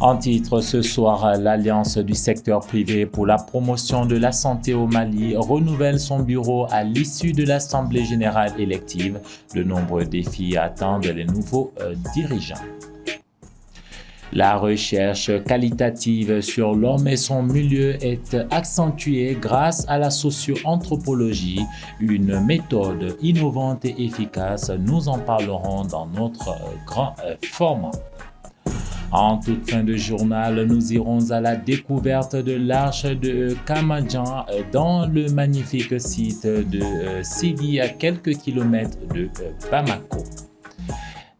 En titre ce soir, l'Alliance du secteur privé pour la promotion de la santé au Mali renouvelle son bureau à l'issue de l'Assemblée générale élective. De nombreux défis attendent les nouveaux dirigeants. La recherche qualitative sur l'homme et son milieu est accentuée grâce à la socio-anthropologie, une méthode innovante et efficace. Nous en parlerons dans notre grand format. En toute fin de journal, nous irons à la découverte de l'arche de Kamadjan dans le magnifique site de Sidi à quelques kilomètres de Bamako.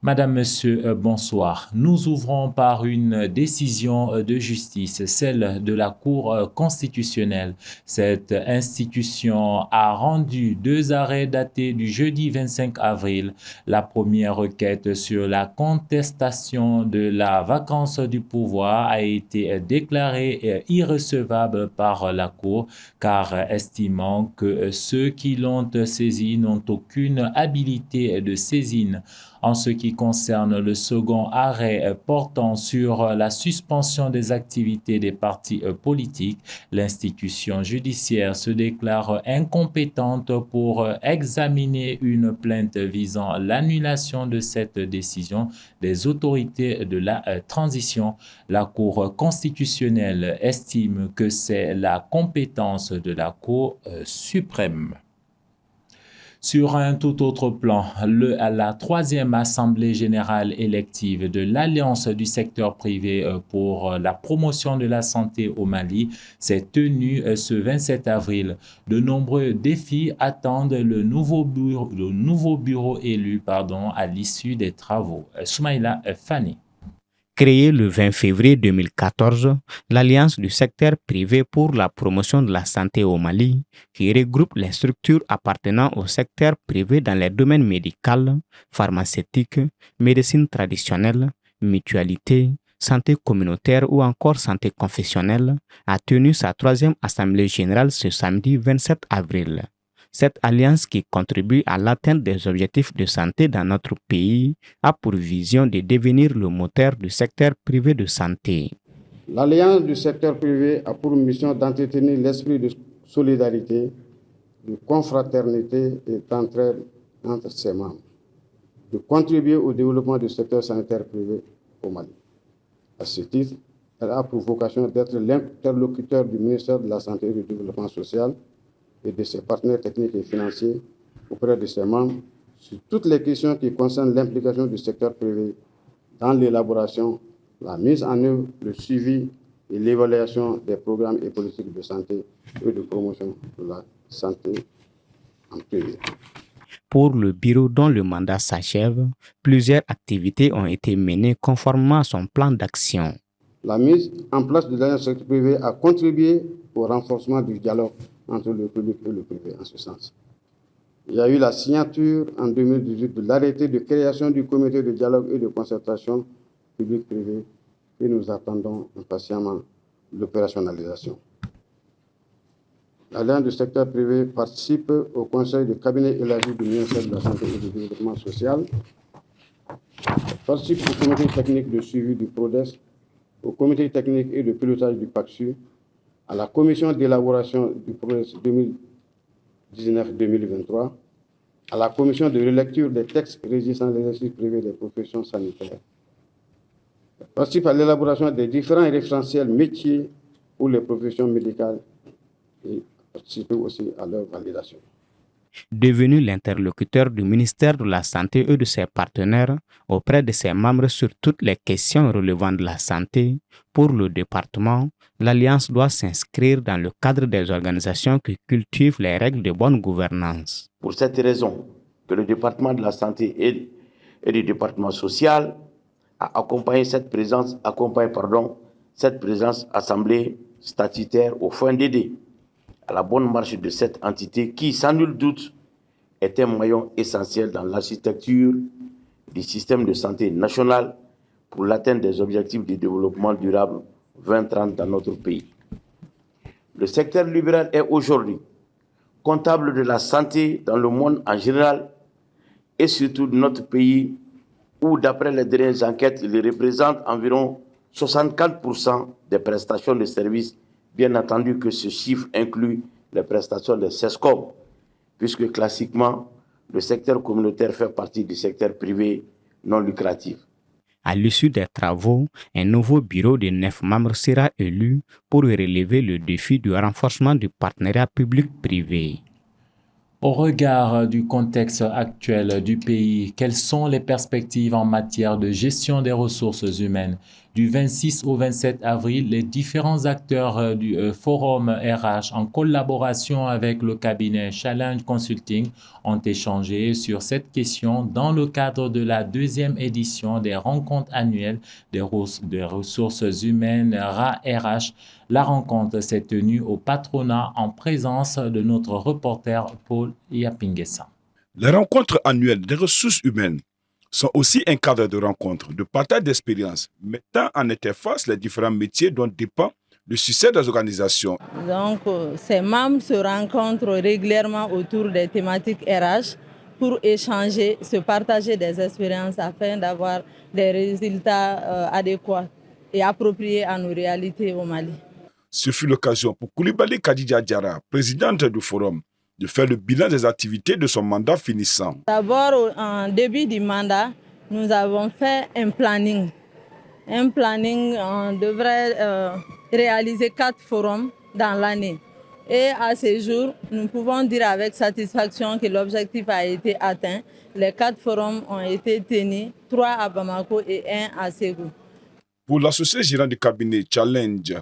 Madame, Monsieur, bonsoir. Nous ouvrons par une décision de justice, celle de la Cour constitutionnelle. Cette institution a rendu 2 arrêts datés du jeudi 25 avril. La première requête sur la contestation de la vacance du pouvoir a été déclarée irrecevable par la Cour, car estimant que ceux qui l'ont saisie n'ont aucune habilité de saisine. En ce qui concerne le second arrêt portant sur la suspension des activités des partis politiques, l'institution judiciaire se déclare incompétente pour examiner une plainte visant l'annulation de cette décision des autorités de la transition. La Cour constitutionnelle estime que c'est la compétence de la Cour suprême. Sur un tout autre plan, la 3e Assemblée générale élective de l'Alliance du secteur privé pour la promotion de la santé au Mali s'est tenue ce 27 avril. De nombreux défis attendent le nouveau bureau élu à l'issue des travaux. Soumaïla Fani. Créée le 20 février 2014, l'Alliance du secteur privé pour la promotion de la santé au Mali, qui regroupe les structures appartenant au secteur privé dans les domaines médical, pharmaceutique, médecine traditionnelle, mutualité, santé communautaire ou encore santé confessionnelle, a tenu sa 3e assemblée générale ce samedi 27 avril. Cette alliance qui contribue à l'atteinte des objectifs de santé dans notre pays a pour vision de devenir le moteur du secteur privé de santé. L'alliance du secteur privé a pour mission d'entretenir l'esprit de solidarité, de confraternité et d'entraide entre ses membres, de contribuer au développement du secteur sanitaire privé au Mali. À ce titre, elle a pour vocation d'être l'interlocuteur du ministère de la Santé et du Développement social et de ses partenaires techniques et financiers auprès de ses membres sur toutes les questions qui concernent l'implication du secteur privé dans l'élaboration, la mise en œuvre, le suivi et l'évaluation des programmes et politiques de santé et de promotion de la santé en privé. Pour le bureau dont le mandat s'achève, plusieurs activités ont été menées conformément à son plan d'action. La mise en place de l'alliance du secteur privé a contribué au renforcement du dialogue entre le public et le privé en ce sens. Il y a eu la signature en 2018 de l'arrêté de création du comité de dialogue et de concertation public-privé et nous attendons impatiemment l'opérationnalisation. L'Alliance du secteur privé participe au conseil de cabinet élargi du ministère de la Santé et du Développement social, participe au comité technique de suivi du PRODES, au comité technique et de pilotage du PACSU, à la commission d'élaboration du PRODES 2019-2023, à la commission de relecture des textes régissant l'exercice privé des professions sanitaires. Elle participe à l'élaboration des différents référentiels métiers pour les professions médicales et participe aussi à leur validation. Devenu l'interlocuteur du ministère de la Santé et de ses partenaires auprès de ses membres sur toutes les questions relevant de la santé, pour le département, l'Alliance doit s'inscrire dans le cadre des organisations qui cultivent les règles de bonne gouvernance. Pour cette raison, que le département de la santé et le département social a accompagné cette présence assemblée statutaire au fin d'aider à la bonne marche de cette entité qui, sans nul doute, est un maillon essentiel dans l'architecture du système de santé national pour l'atteinte des objectifs de développement durable 2030 dans notre pays. Le secteur libéral est aujourd'hui comptable de la santé dans le monde en général et surtout de notre pays où, d'après les dernières enquêtes, il représente environ 64% des prestations de services, bien entendu que ce chiffre inclut les prestations des CESCOM, puisque classiquement, le secteur communautaire fait partie du secteur privé non lucratif. À l'issue des travaux, un nouveau bureau de 9 membres sera élu pour relever le défi du renforcement du partenariat public-privé. Au regard du contexte actuel du pays, quelles sont les perspectives en matière de gestion des ressources humaines? Du 26 au 27 avril, les différents acteurs du Forum RH, en collaboration avec le cabinet Challenge Consulting, ont échangé sur cette question dans le cadre de la deuxième édition des rencontres annuelles des ressources humaines RH. La rencontre s'est tenue au patronat en présence de notre reporter Paul Yapingessa. Les rencontres annuelles des ressources humaines sont aussi un cadre de rencontre, de partage d'expériences, mettant en interface les différents métiers dont dépend le succès des organisations. Donc, ces membres se rencontrent régulièrement autour des thématiques RH pour échanger, se partager des expériences afin d'avoir des résultats adéquats et appropriés à nos réalités au Mali. Ce fut l'occasion pour Koulibaly Kadija Diarra, présidente du Forum, de faire le bilan des activités de son mandat finissant. D'abord, en début du mandat, nous avons fait un planning. Un planning, on devrait réaliser 4 forums dans l'année. Et à ce jour, nous pouvons dire avec satisfaction que l'objectif a été atteint. Les 4 forums ont été tenus, 3 à Bamako et 1 à Ségou. Pour l'associé gérant du cabinet Challenge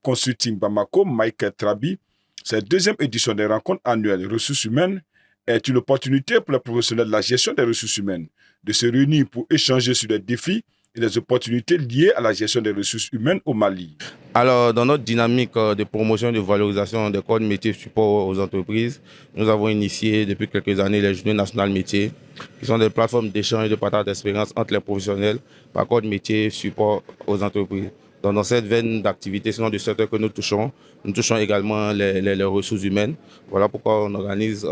Consulting Bamako, Michael Trabi, cette deuxième édition des rencontres annuelles des ressources humaines est une opportunité pour les professionnels de la gestion des ressources humaines de se réunir pour échanger sur les défis et les opportunités liées à la gestion des ressources humaines au Mali. Alors, dans notre dynamique de promotion et de valorisation des corps de métier support aux entreprises, nous avons initié depuis quelques années les Journées nationales métiers, qui sont des plateformes d'échange et de partage d'expérience entre les professionnels par corps de métier support aux entreprises. Donc, dans cette veine d'activité, sinon du secteur que nous touchons également les ressources humaines. Voilà pourquoi on organise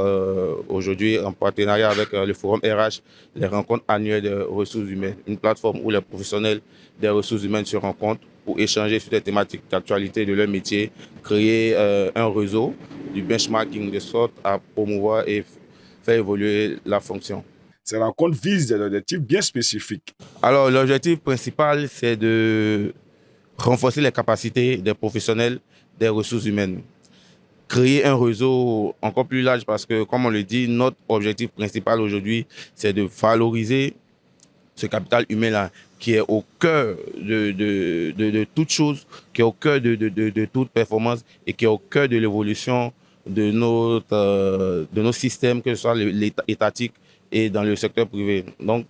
aujourd'hui, en partenariat avec le Forum RH, les rencontres annuelles des ressources humaines, une plateforme où les professionnels des ressources humaines se rencontrent pour échanger sur des thématiques d'actualité de leur métier, créer un réseau du benchmarking de sorte à promouvoir et faire évoluer la fonction. Ces rencontres visent des objectifs bien spécifiques. Alors, l'objectif principal, c'est de renforcer les capacités des professionnels des ressources humaines. Créer un réseau encore plus large parce que, comme on le dit, notre objectif principal aujourd'hui, c'est de valoriser ce capital humain-là qui est au cœur de toute chose, qui est au cœur de toute performance et qui est au cœur de l'évolution de nos systèmes, que ce soit l'État étatique et dans le secteur privé. Donc,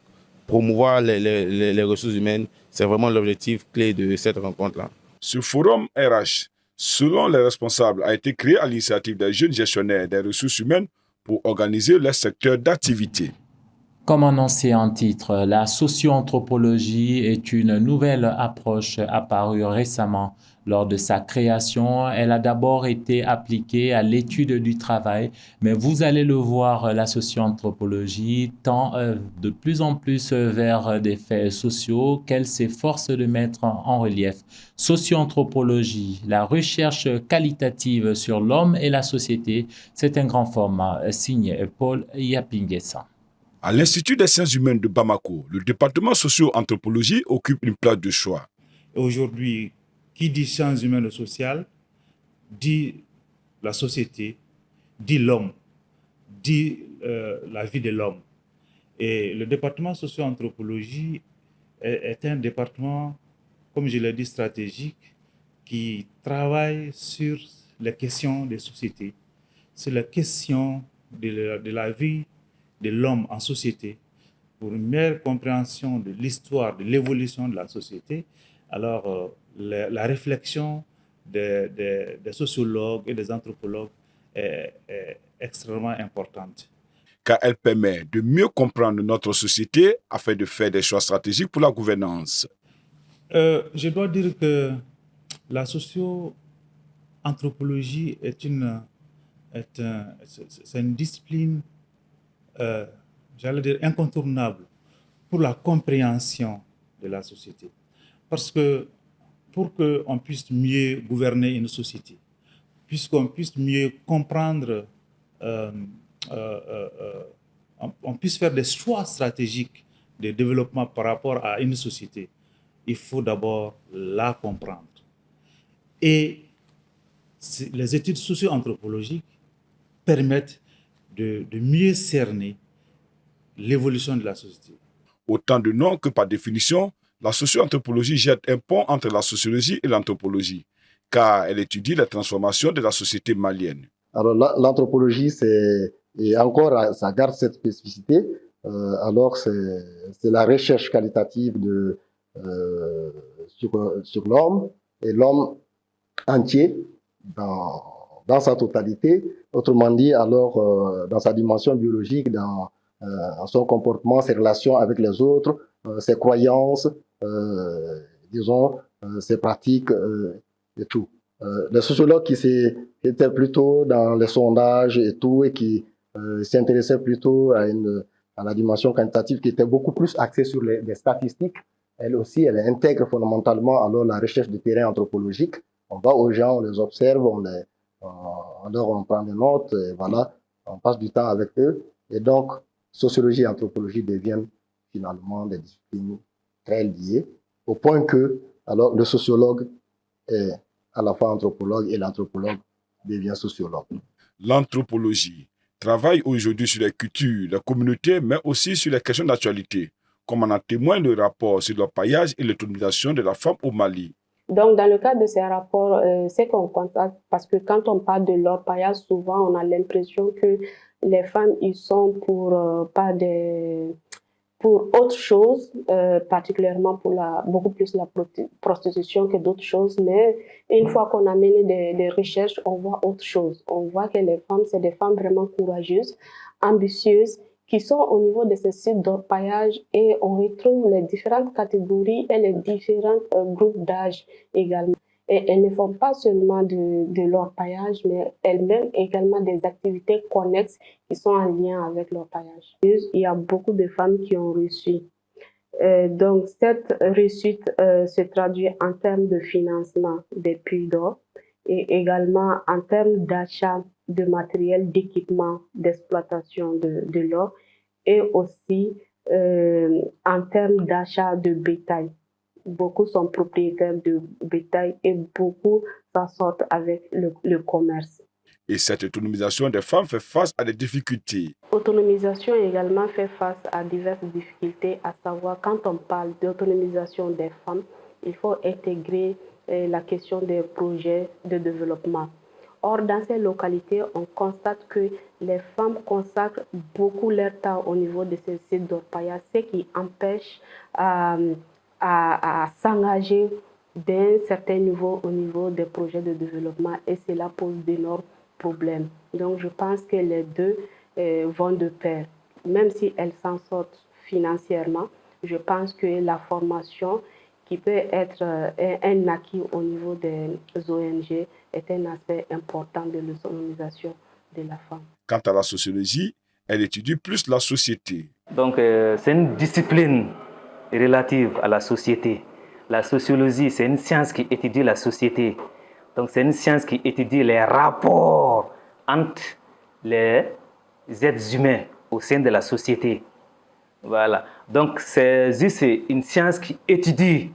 promouvoir les ressources humaines, c'est vraiment l'objectif clé de cette rencontre-là. Ce forum RH, selon les responsables, a été créé à l'initiative des jeunes gestionnaires des ressources humaines pour organiser leur secteur d'activité. Comme annoncé en titre, la socio-anthropologie est une nouvelle approche apparue récemment. Lors de sa création, elle a d'abord été appliquée à l'étude du travail, mais vous allez le voir, la socio-anthropologie tend de plus en plus vers des faits sociaux qu'elle s'efforce de mettre en relief. Socio-anthropologie, la recherche qualitative sur l'homme et la société, c'est un grand format, signé Paul Yapingessa. À l'Institut des sciences humaines de Bamako, le département socio-anthropologie occupe une place de choix. Aujourd'hui, qui dit sciences humaines et sociales, dit la société, dit l'homme, dit la vie de l'homme. Et le département socio-anthropologie est un département, comme je l'ai dit, stratégique, qui travaille sur les questions des sociétés, sur les questions de la vie de l'homme en société, pour une meilleure compréhension de l'histoire, de l'évolution de la société. Alors, la réflexion des sociologues et des anthropologues est extrêmement importante. Car elle permet de mieux comprendre notre société afin de faire des choix stratégiques pour la gouvernance. Je dois dire que la socio-anthropologie c'est une discipline j'allais dire incontournable pour la compréhension de la société. Parce que pour qu'on puisse mieux gouverner une société, puisqu'on puisse mieux comprendre, on puisse faire des choix stratégiques de développement par rapport à une société, il faut d'abord la comprendre. Et les études socio-anthropologiques permettent de mieux cerner l'évolution de la société. Autant de noms que par définition, la socio-anthropologie jette un pont entre la sociologie et l'anthropologie, car elle étudie la transformation de la société malienne. Alors l'anthropologie, et encore, ça garde cette spécificité. Alors c'est la recherche qualitative sur l'homme, et l'homme entier dans sa totalité. Autrement dit, alors dans sa dimension biologique, dans son comportement, ses relations avec les autres, ses croyances, disons, ses pratiques et tout. Les sociologues qui étaient plutôt dans les sondages et tout, et qui s'intéressaient plutôt à la dimension quantitative, qui était beaucoup plus axée sur les statistiques, elle aussi, elle intègre fondamentalement alors la recherche de terrain anthropologique. On va aux gens, on les observe, on prend des notes, et voilà, on passe du temps avec eux. Et donc, sociologie et anthropologie deviennent finalement des disciplines très liées, au point que alors, le sociologue est à la fois anthropologue et l'anthropologue devient sociologue. L'anthropologie travaille aujourd'hui sur les cultures, les communautés, mais aussi sur les questions d'actualité, comme en témoigne le rapport sur le paillage et l'autonomisation de la femme au Mali. Donc, dans le cadre de ces rapports, c'est qu'on constate, parce que quand on parle de l'orpaillage, souvent on a l'impression que les femmes, ils sont pour autre chose, particulièrement pour beaucoup plus la prostitution que d'autres choses. Mais une fois qu'on a mené des recherches, on voit autre chose. On voit que les femmes, c'est des femmes vraiment courageuses, ambitieuses, qui sont au niveau de ces sites d'orpaillage, et on retrouve les différentes catégories et les différents groupes d'âge également. Et elles ne font pas seulement de l'orpaillage, mais elles-mêmes également des activités connexes qui sont en lien avec l'orpaillage. Il y a beaucoup de femmes qui ont reçu. Donc cette réussite se traduit en termes de financement des puits d'or et également en termes d'achat de matériel, d'équipement, d'exploitation de l'or, et aussi en termes d'achat de bétail. Beaucoup sont propriétaires de bétail et beaucoup s'en sortent avec le commerce. Et cette autonomisation des femmes fait face à des difficultés. L'autonomisation également fait face à diverses difficultés, à savoir quand on parle d'autonomisation des femmes, il faut intégrer la question des projets de développement. Or, dans ces localités, on constate que les femmes consacrent beaucoup leur temps au niveau de ces sites d'orpaillage, ce qui empêche à s'engager d'un certain niveau au niveau des projets de développement, et cela pose d'énormes problèmes. Donc, je pense que les deux vont de pair. Même si elles s'en sortent financièrement, je pense que la formation qui peut être un acquis au niveau des ONG est un aspect important de l'autonomisation de la femme. Quant à la sociologie, elle étudie plus la société. Donc, c'est une discipline relative à la société. La sociologie, c'est une science qui étudie la société. Donc, c'est une science qui étudie les rapports entre les êtres humains au sein de la société. Voilà. Donc, c'est juste une science qui étudie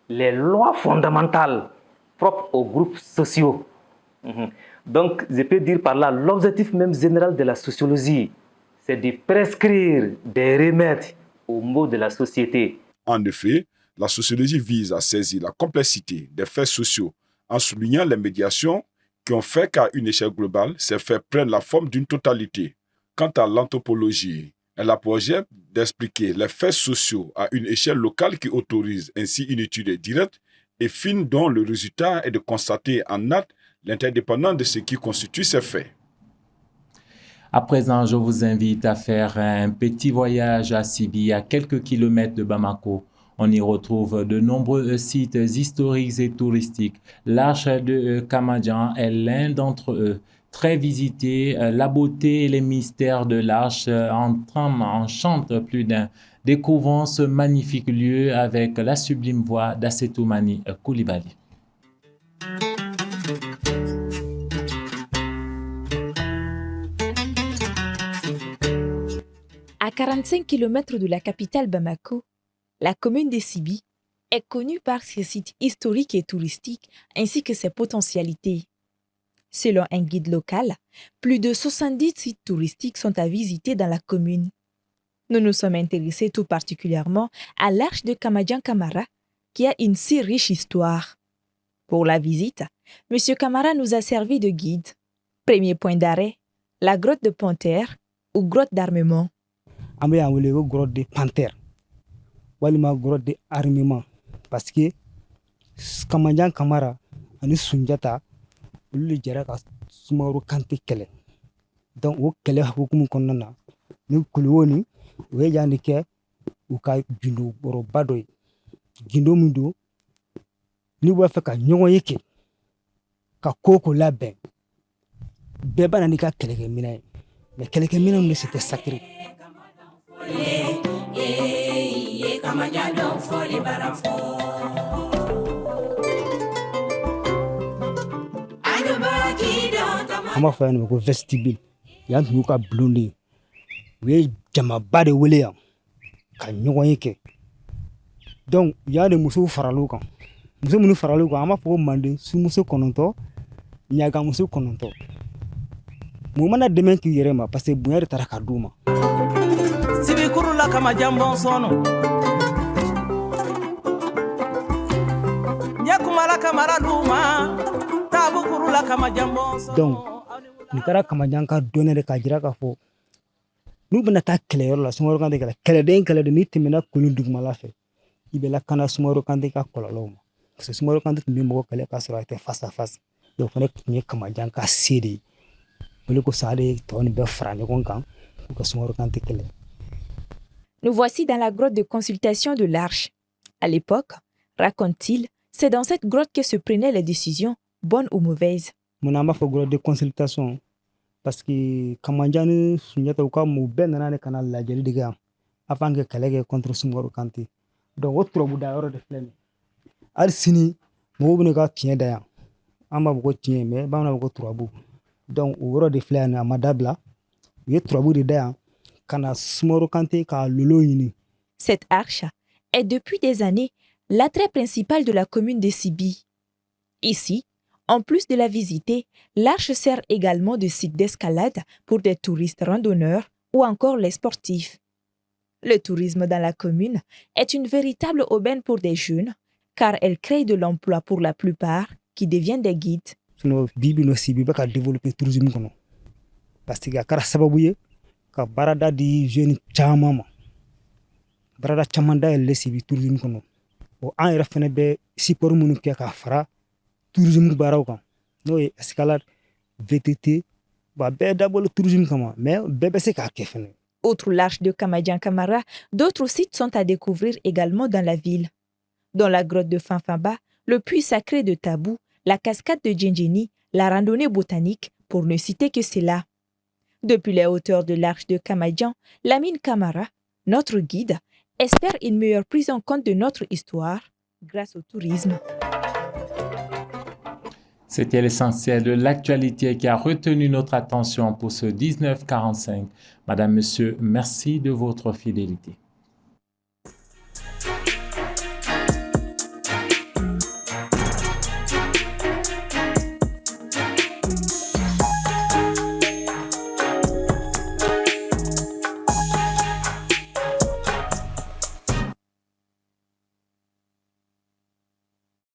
les lois fondamentales propres aux groupes sociaux. Donc, je peux dire par là, l'objectif même général de la sociologie, c'est de prescrire des remèdes aux maux de la société. En effet, la sociologie vise à saisir la complexité des faits sociaux en soulignant les médiations qui ont fait qu'à une échelle globale, ces faits prennent la forme d'une totalité. Quant à l'anthropologie, elle a pour objet d'expliquer les faits sociaux à une échelle locale qui autorise ainsi une étude directe et fine dont le résultat est de constater en acte l'interdépendance de ce qui constitue ces faits. À présent, je vous invite à faire un petit voyage à Sibi, à quelques kilomètres de Bamako. On y retrouve de nombreux sites historiques et touristiques. L'Arche de Kamadjan est l'un d'entre eux. très visité. La beauté et les mystères de l'Arche enchantent plus d'un. Découvrons ce magnifique lieu avec la sublime voix d'Assetoumani Coulibaly. À 45 km de la capitale Bamako, la commune de Sibi est connue par ses sites historiques et touristiques ainsi que ses potentialités. Selon un guide local, plus de 70 sites touristiques sont à visiter dans la commune. Nous nous sommes intéressés tout particulièrement à l'Arche de Kamadjan Kamara, qui a une si riche histoire. Pour la visite, M. Kamara nous a servi de guide. Premier point d'arrêt, la grotte de Panthère ou grotte d'armement. An bɛ yan wele ko grotte de Panthère walima grotte de armement parce que Kamadjan Kamara ani Sunjata olu de jɛra ka Sumaworo Kante kɛlɛ donc o kɛlɛ hukumu kɔnɔna na ni Kuluwo ni o ye yan de kɛ u ka gindo bɔrɔba dɔ ye gindo min don n'u b'a fɛ ka ɲɔgɔn ye kɛ ka ko o ko labɛn bɛɛ b'a na n'i ka kɛlɛkɛminɛn ye mais kɛlɛkɛminɛn ninnu c'était sacré. An b'a fɔ yan nɔ ko vestibule yan tun y'u ka bulon de ye u ye jamaba de wele yan ka ɲɔgɔn ye kɛ donc yan de musow faral'u kan muso minnu faral'u kan an b'a fɔ ko manden sumuso 9 ɲagamuso 9 mun mana dɛmɛ k'i yɛrɛ ma parce que bonya de taara ka d'u ma. Sibikurula Kamadjan Bonsono Nyakumala Kamara Duma Tabukurula Kamadjan Bonsono. Donc nin kɛra Kamadjan ka dɔnni de k'a jira k'a fɔ n'u bɛna taa kɛlɛyɔrɔ la Sumaworo Kante kɛlɛ kɛlɛden n'i tɛmɛna Kulu dugumala fɛ i bɛ lakana Sumaworo Kante ka kɔlɔlɔw ma parce que Sumaworo Kante tun bɛ mɔgɔ kɛlɛ k'a sɔrɔ a tɛ face à face donc fana tun ye Kamadjan ka se de ye o de kosɔn ale ye tɔ nin bɛɛ fara ɲɔgɔn kan pour que Sumaworo Kante kɛlɛ. Nous voici dans la grotte de consultation de l'Arche. À l'époque, raconte-t-il, c'est dans cette grotte que se prenaient les décisions, bonnes ou mauvaises. Mun an b'a fɔ grotte de consultation parce que Kamadjan ni Sunjata u ka u bɛɛ nana de ka na lajɛli de kɛ yan avant que kɛlɛ kɛ contre Sumaworo Kante donc o turabu da yɔrɔ de filɛ nin ye hali sini mɔgɔw bɛ ne ka tiɲɛ da yan an b'a fɔ ko tiɲɛ mais bamananw b'a fɔ ko turabu donc o yɔrɔ de filɛ yan a ma dabila u ye turabu de da yan. Cette arche est depuis des années l'attrait principal de la commune de Sibi. Ici, en plus de la visiter, l'arche sert également de site d'escalade pour des touristes randonneurs ou encore les sportifs. Le tourisme dans la commune est une véritable aubaine pour des jeunes car elle crée de l'emploi pour la plupart qui deviennent des guides. Ka barada di jeune caman ma barada caman dayɛlɛ Sibi tourisme kɔnɔ bon an yɛrɛ fɛnɛ bɛ support minnu kɛ ka fara tourisme baaraw kan n'o ye escalade VTT bon a bɛɛ dabɔlen tourisme kama mais bɛɛ bɛ se k'a kɛ fɛnɛ. Outre l'arche de Kamadjan Kamara, d'autres sites sont à découvrir également dans la ville. Dans la grotte de Fanfamba, le puits sacré de Tabou, la cascade de Djendjeni, la randonnée botanique, pour ne citer que cela. Depuis les hauteurs de l'arche de Kamadjan, Lamine Kamara, notre guide, espère une meilleure prise en compte de notre histoire grâce au tourisme. C'était l'essentiel de l'actualité qui a retenu notre attention pour ce 1945. Madame, Monsieur, merci de votre fidélité.